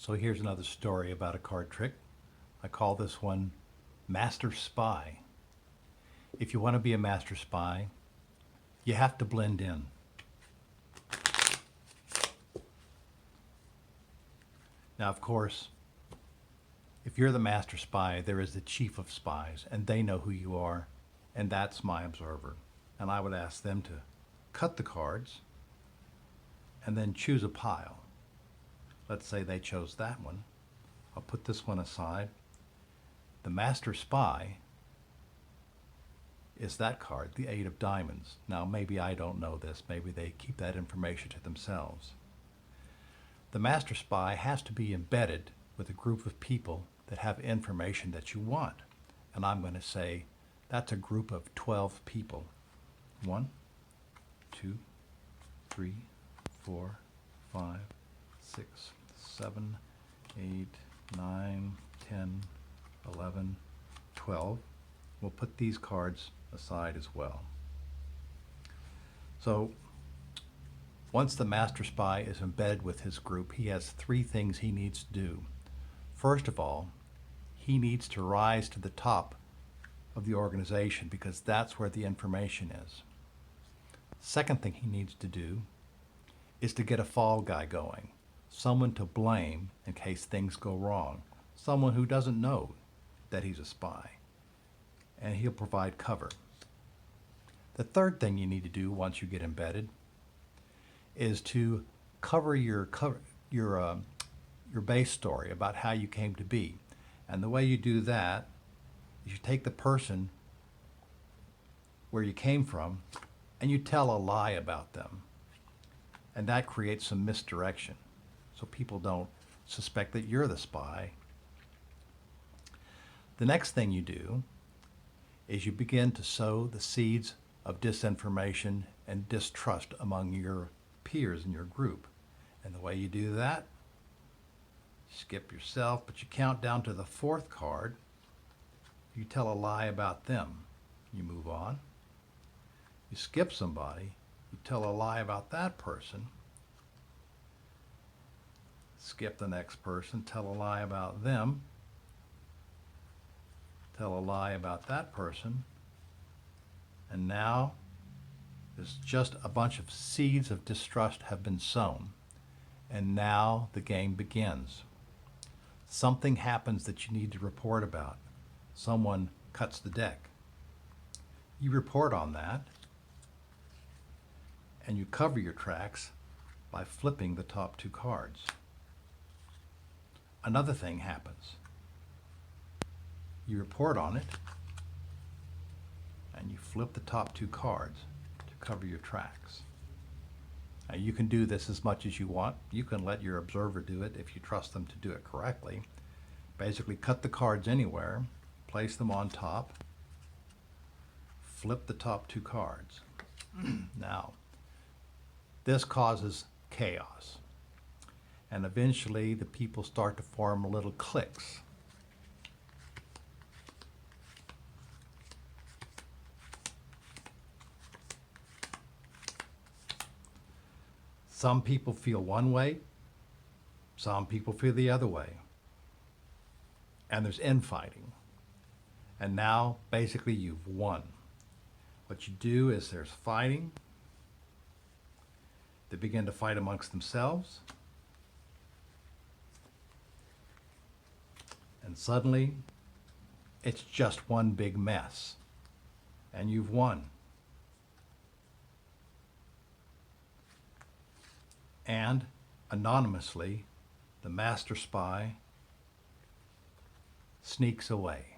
So here's another story about a card trick. I call this one Master Spy. If you want to be a master spy, you have to blend in. Now, of course, if you're the master spy, there is the chief of spies, and they know who you are, and that's my observer. And I would ask them to cut the cards and then choose a pile. Let's say they chose that one. I'll put this one aside. The master spy is that card, the 8 of diamonds. Now, maybe I don't know this. Maybe they keep that information to themselves. The master spy has to be embedded with a group of people that have information that you want. And I'm going to say that's a group of 12 people. 1, 2, 3, 4, 5, 6, 7, 8, 9, 10, 11, 12. We'll put these cards aside as well. So once the master spy is embedded with his group, he has 3 things he needs to do. First of all, he needs to rise to the top of the organization because that's where the information is. Second thing he needs to do is to get a fall guy going, someone to blame in case things go wrong, someone who doesn't know that he's a spy, and he'll provide cover. The third thing you need to do once you get embedded is to cover your base story about how you came to be. And the way you do that is you take the person where you came from and you tell a lie about them. And that creates some misdirection, so people don't suspect that you're the spy. The next thing you do is you begin to sow the seeds of disinformation and distrust among your peers in your group. And the way you do that, skip yourself, but you count down to the 4th card. You tell a lie about them. You move on. You skip somebody. You tell a lie about that person. Skip the next person. Tell a lie about them. Tell a lie about that person. And now there's just a bunch of seeds of distrust have been sown. And now the game begins. Something happens that you need to report about. Someone cuts the deck. You report on that, and you cover your tracks by flipping the top 2 cards. Another thing happens. You report on it, and you flip the top 2 cards to cover your tracks. Now, you can do this as much as you want. You can let your observer do it if you trust them to do it correctly. Basically, cut the cards anywhere, place them on top, flip the top 2 cards. Now, this causes chaos. And eventually, the people start to form little cliques. Some people feel one way, some people feel the other way. And there's infighting. And now, basically, you've won. What you do is there's fighting. They begin to fight amongst themselves. And suddenly, it's just one big mess. And you've won. And anonymously, the master spy sneaks away.